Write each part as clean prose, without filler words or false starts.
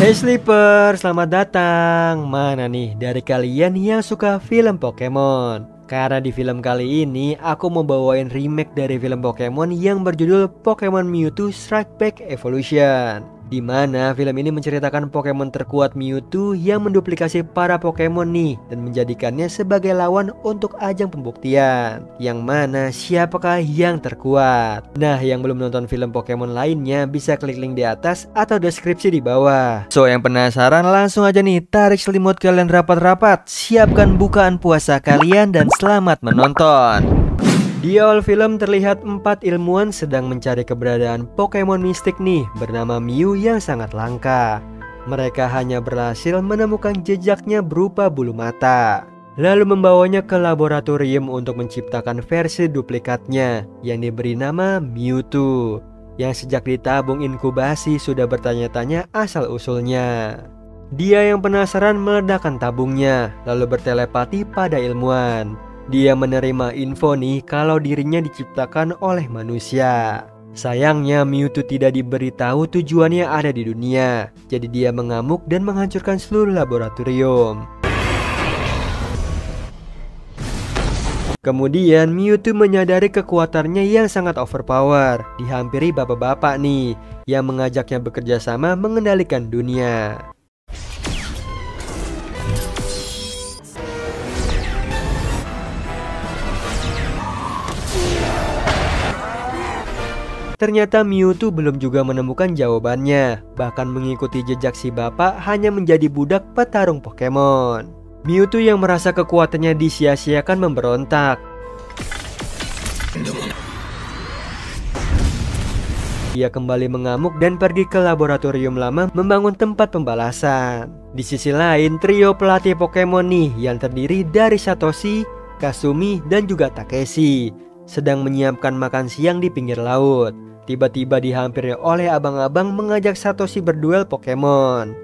Hey Sleeper, selamat datang. Mana nih dari kalian yang suka film Pokemon? Karena di film kali ini aku mau bawain remake dari film Pokemon yang berjudul Pokemon Mewtwo Strike Back Evolution. Di mana film ini menceritakan Pokemon terkuat Mewtwo yang menduplikasi para Pokemon nih dan menjadikannya sebagai lawan untuk ajang pembuktian. Yang mana siapakah yang terkuat? Nah, yang belum nonton film Pokemon lainnya bisa klik link di atas atau deskripsi di bawah. So, yang penasaran langsung aja nih tarik selimut kalian rapat-rapat, siapkan bukaan puasa kalian dan selamat menonton. Di awal film terlihat 4 ilmuwan sedang mencari keberadaan Pokemon mistik nih bernama Mew yang sangat langka. Mereka hanya berhasil menemukan jejaknya berupa bulu mata, lalu membawanya ke laboratorium untuk menciptakan versi duplikatnya yang diberi nama Mewtwo, yang sejak ditabung inkubasi sudah bertanya-tanya asal-usulnya. Dia yang penasaran meledakkan tabungnya lalu bertelepati pada ilmuwan. Dia menerima info nih kalau dirinya diciptakan oleh manusia. Sayangnya Mewtwo tidak diberitahu tujuannya ada di dunia. Jadi dia mengamuk dan menghancurkan seluruh laboratorium. Kemudian Mewtwo menyadari kekuatannya yang sangat overpower. Dihampiri bapak-bapak nih yang mengajaknya bekerja sama mengendalikan dunia. Ternyata Mewtwo belum juga menemukan jawabannya, bahkan mengikuti jejak si bapak hanya menjadi budak petarung Pokemon. Mewtwo yang merasa kekuatannya disia-siakan memberontak. Ia kembali mengamuk dan pergi ke laboratorium lama membangun tempat pembalasan. Di sisi lain, trio pelatih Pokemon nih yang terdiri dari Satoshi, Kasumi, dan juga Takeshi sedang menyiapkan makan siang di pinggir laut. Tiba-tiba dihampiri oleh abang-abang mengajak Satoshi berduel Pokemon.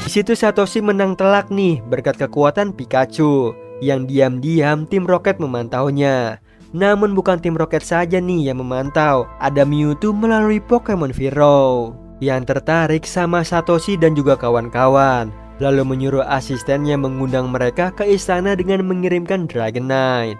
Di situ Satoshi menang telak nih berkat kekuatan Pikachu, yang diam-diam tim Rocket memantaunya. Namun bukan tim Rocket saja nih yang memantau, ada Mewtwo melalui Pokemon Viro yang tertarik sama Satoshi dan juga kawan-kawan, lalu menyuruh asistennya mengundang mereka ke istana dengan mengirimkan Dragonite.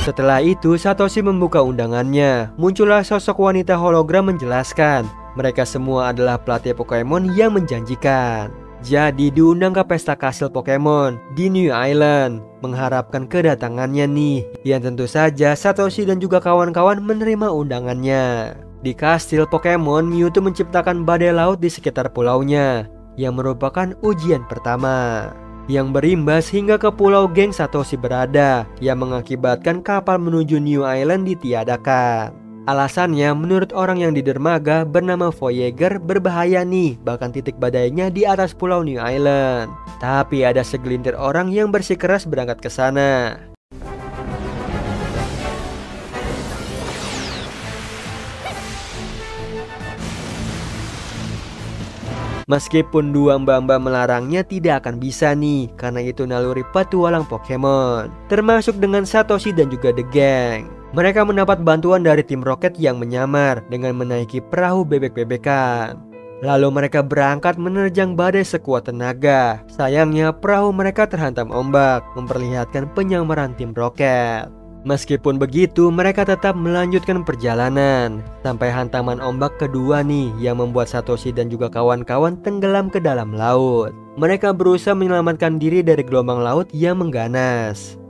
Setelah itu Satoshi membuka undangannya. Muncullah sosok wanita hologram menjelaskan mereka semua adalah pelatih Pokemon yang menjanjikan. Jadi diundang ke pesta kastil Pokemon di New Island, mengharapkan kedatangannya nih. Yang tentu saja Satoshi dan juga kawan-kawan menerima undangannya. Di kastil Pokemon, Mewtwo menciptakan badai laut di sekitar pulaunya, yang merupakan ujian pertama, yang berimbas hingga ke pulau geng Satoshi berada, yang mengakibatkan kapal menuju New Island ditiadakan. Alasannya menurut orang yang di dermaga bernama Voyager berbahaya nih, bahkan titik badainya di atas pulau New Island. Tapi ada segelintir orang yang bersikeras berangkat ke sana. Meskipun dua mbak-mbak melarangnya tidak akan bisa nih, karena itu naluri petualang Pokemon, termasuk dengan Satoshi dan juga The Gang. Mereka mendapat bantuan dari tim Rocket yang menyamar dengan menaiki perahu bebek-bebekan. Lalu mereka berangkat menerjang badai sekuat tenaga. Sayangnya perahu mereka terhantam ombak, memperlihatkan penyamaran tim Rocket. Meskipun begitu, mereka tetap melanjutkan perjalanan sampai hantaman ombak kedua nih yang membuat Satoshi dan juga kawan-kawan tenggelam ke dalam laut. Mereka berusaha menyelamatkan diri dari gelombang laut yang mengganas.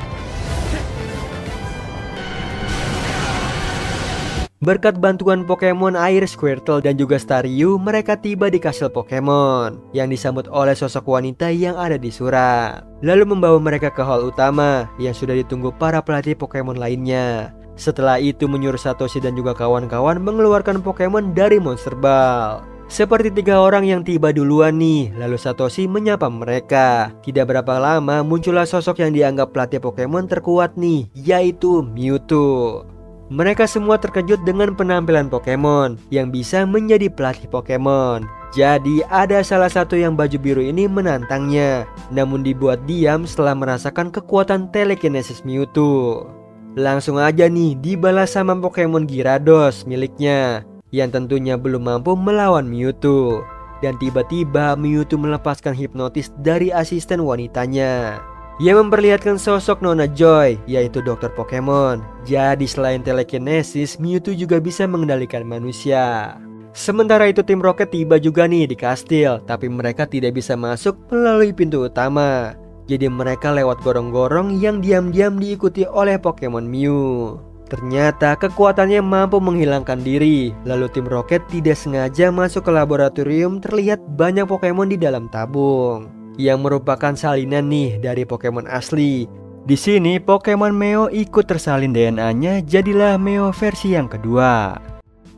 Berkat bantuan Pokemon air Squirtle dan juga Staryu, mereka tiba di kastil Pokemon yang disambut oleh sosok wanita yang ada di surat, lalu membawa mereka ke hall utama yang sudah ditunggu para pelatih Pokemon lainnya. Setelah itu menyuruh Satoshi dan juga kawan-kawan mengeluarkan Pokemon dari Monster Ball. Seperti 3 orang yang tiba duluan nih, lalu Satoshi menyapa mereka. Tidak berapa lama muncullah sosok yang dianggap pelatih Pokemon terkuat nih, yaitu Mewtwo. Mereka semua terkejut dengan penampilan Pokemon yang bisa menjadi pelatih Pokemon. Jadi ada salah satu yang baju biru ini menantangnya, namun dibuat diam setelah merasakan kekuatan telekinesis Mewtwo. Langsung aja nih dibalas sama Pokemon Gyarados miliknya, yang tentunya belum mampu melawan Mewtwo. Dan tiba-tiba Mewtwo melepaskan hipnotis dari asisten wanitanya, yang memperlihatkan sosok Nona Joy, yaitu dokter Pokemon. Jadi selain telekinesis, Mewtwo juga bisa mengendalikan manusia. Sementara itu tim Rocket tiba juga nih di kastil, tapi mereka tidak bisa masuk melalui pintu utama. Jadi mereka lewat gorong-gorong yang diam-diam diikuti oleh Pokemon Mew. Ternyata kekuatannya mampu menghilangkan diri. Lalu tim Rocket tidak sengaja masuk ke laboratorium. Terlihat banyak Pokemon di dalam tabung, yang merupakan salinan nih dari Pokemon asli. Di sini Pokemon Meo ikut tersalin DNA-nya, jadilah Meo versi yang kedua.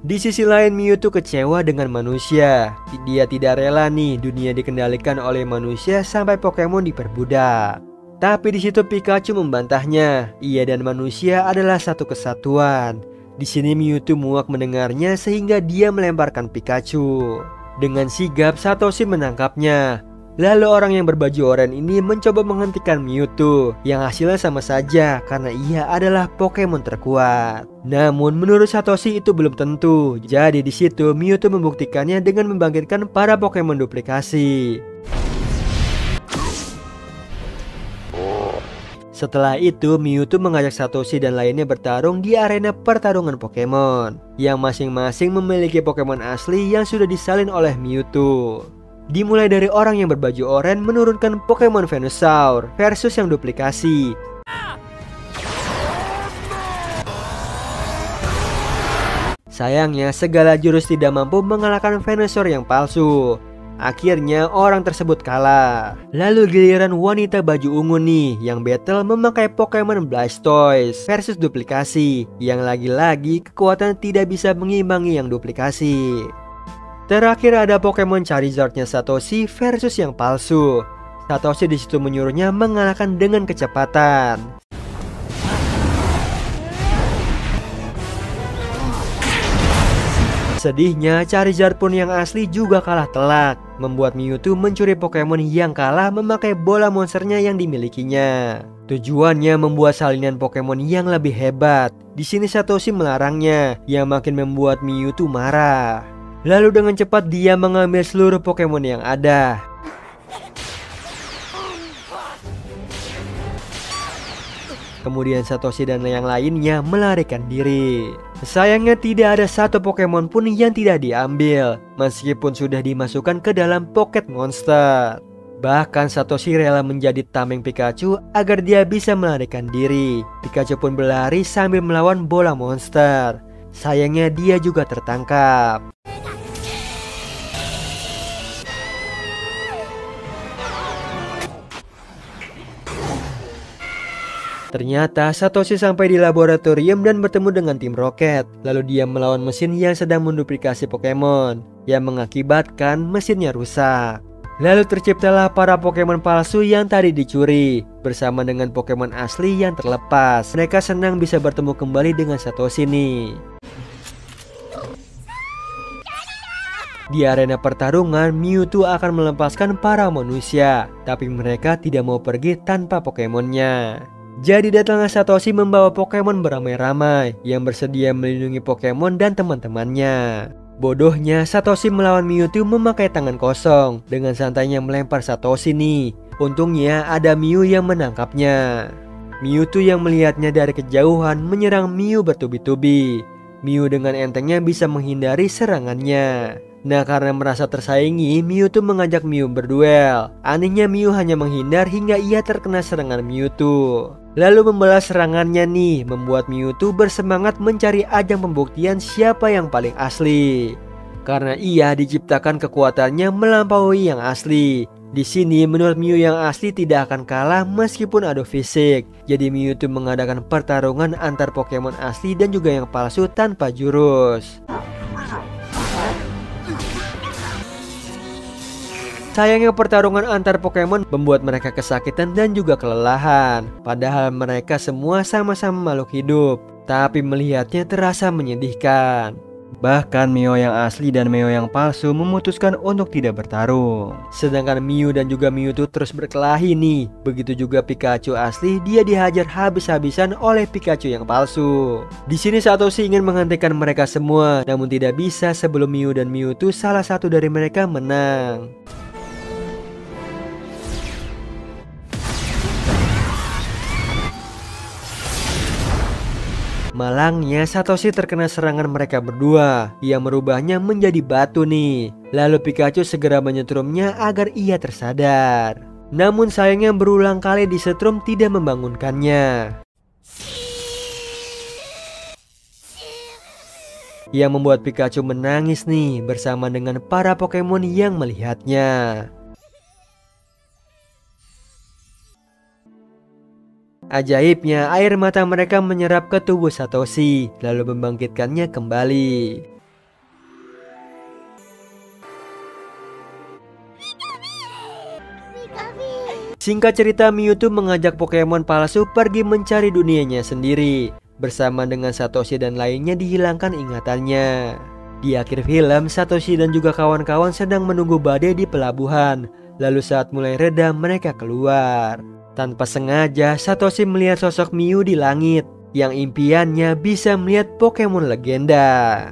Di sisi lain Mewtwo kecewa dengan manusia. Dia tidak rela nih dunia dikendalikan oleh manusia sampai Pokemon diperbudak. Tapi di situ Pikachu membantahnya. Ia dan manusia adalah satu kesatuan. Di sini Mewtwo muak mendengarnya sehingga dia melemparkan Pikachu. Dengan sigap Satoshi menangkapnya. Lalu orang yang berbaju oranye ini mencoba menghentikan Mewtwo, yang hasilnya sama saja karena ia adalah Pokemon terkuat. Namun menurut Satoshi itu belum tentu. Jadi di situ Mewtwo membuktikannya dengan membangkitkan para Pokemon duplikasi. Setelah itu Mewtwo mengajak Satoshi dan lainnya bertarung di arena pertarungan Pokemon, yang masing-masing memiliki Pokemon asli yang sudah disalin oleh Mewtwo. Dimulai dari orang yang berbaju oranye menurunkan Pokemon Venusaur versus yang duplikasi. Sayangnya segala jurus tidak mampu mengalahkan Venusaur yang palsu. Akhirnya orang tersebut kalah. Lalu giliran wanita baju ungu nih yang battle memakai Pokemon Blastoise versus duplikasi, yang lagi-lagi kekuatan tidak bisa mengimbangi yang duplikasi. Terakhir ada Pokemon Charizardnya Satoshi versus yang palsu. Satoshi disitu menyuruhnya mengalahkan dengan kecepatan. Sedihnya Charizard pun yang asli juga kalah telak, membuat Mewtwo mencuri Pokemon yang kalah memakai bola monsternya yang dimilikinya. Tujuannya membuat salinan Pokemon yang lebih hebat. Di sini Satoshi melarangnya, yang makin membuat Mewtwo marah. Lalu dengan cepat dia mengambil seluruh Pokemon yang ada. Kemudian Satoshi dan yang lainnya melarikan diri. Sayangnya tidak ada satu Pokemon pun yang tidak diambil, meskipun sudah dimasukkan ke dalam Pocket Monster. Bahkan Satoshi rela menjadi tameng Pikachu agar dia bisa melarikan diri. Pikachu pun berlari sambil melawan bola monster. Sayangnya dia juga tertangkap. Ternyata Satoshi sampai di laboratorium dan bertemu dengan tim Rocket. Lalu dia melawan mesin yang sedang menduplikasi Pokemon, yang mengakibatkan mesinnya rusak. Lalu terciptalah para Pokemon palsu yang tadi dicuri, bersama dengan Pokemon asli yang terlepas. Mereka senang bisa bertemu kembali dengan Satoshi nih. Di arena pertarungan, Mewtwo akan melepaskan para manusia, tapi mereka tidak mau pergi tanpa Pokemonnya. Jadi datanglah Satoshi membawa Pokemon beramai-ramai yang bersedia melindungi Pokemon dan teman-temannya. Bodohnya Satoshi melawan Mewtwo memakai tangan kosong, dengan santainya melempar Satoshi nih. Untungnya ada Mew yang menangkapnya. Mewtwo yang melihatnya dari kejauhan menyerang Mew bertubi-tubi. Mew dengan entengnya bisa menghindari serangannya. Nah, karena merasa tersaingi, Mewtwo mengajak Mew berduel. Anehnya Mew hanya menghindar hingga ia terkena serangan Mewtwo. Lalu membalas serangannya nih, membuat Mewtwo bersemangat mencari ajang pembuktian siapa yang paling asli. Karena ia diciptakan kekuatannya melampaui yang asli. Di sini menurut Mew yang asli tidak akan kalah meskipun adu fisik. Jadi Mewtwo mengadakan pertarungan antar Pokemon asli dan juga yang palsu tanpa jurus. Sayangnya pertarungan antar Pokemon membuat mereka kesakitan dan juga kelelahan. Padahal mereka semua sama-sama makhluk hidup, tapi melihatnya terasa menyedihkan. Bahkan Mew yang asli dan Mew yang palsu memutuskan untuk tidak bertarung. Sedangkan Mew dan juga Mewtwo terus berkelahi nih. Begitu juga Pikachu asli, dia dihajar habis-habisan oleh Pikachu yang palsu. Di sini Satoshi ingin menghentikan mereka semua, namun tidak bisa sebelum Mew dan Mewtwo salah satu dari mereka menang. Malangnya Satoshi terkena serangan mereka berdua yang merubahnya menjadi batu nih. Lalu Pikachu segera menyetrumnya agar ia tersadar. Namun sayangnya berulang kali disetrum tidak membangunkannya, yang membuat Pikachu menangis nih bersama dengan para Pokemon yang melihatnya. Ajaibnya, air mata mereka menyerap ke tubuh Satoshi, lalu membangkitkannya kembali. Singkat cerita, Mewtwo mengajak Pokemon palsu pergi mencari dunianya sendiri. Bersama dengan Satoshi dan lainnya dihilangkan ingatannya. Di akhir film, Satoshi dan juga kawan-kawan sedang menunggu badai di pelabuhan. Lalu saat mulai reda, mereka keluar. Tanpa sengaja, Satoshi melihat sosok Mew di langit, yang impiannya bisa melihat Pokemon legenda.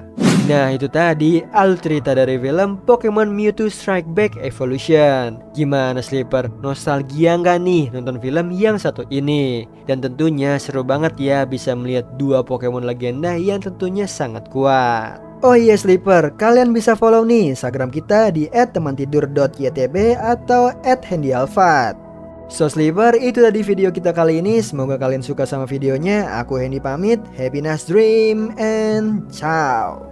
Nah, itu tadi alur cerita dari film Pokemon Mewtwo Strike Back Evolution. Gimana Sleeper? Nostalgia nggak nih nonton film yang satu ini? Dan tentunya seru banget ya bisa melihat dua Pokemon legenda yang tentunya sangat kuat. Oh iya Sleeper, kalian bisa follow nih Instagram kita di @temantidur.ytb atau @handyalfat. So Sleeper, itu tadi video kita kali ini. Semoga kalian suka sama videonya. Aku Hendy pamit. Happy nice dream and ciao.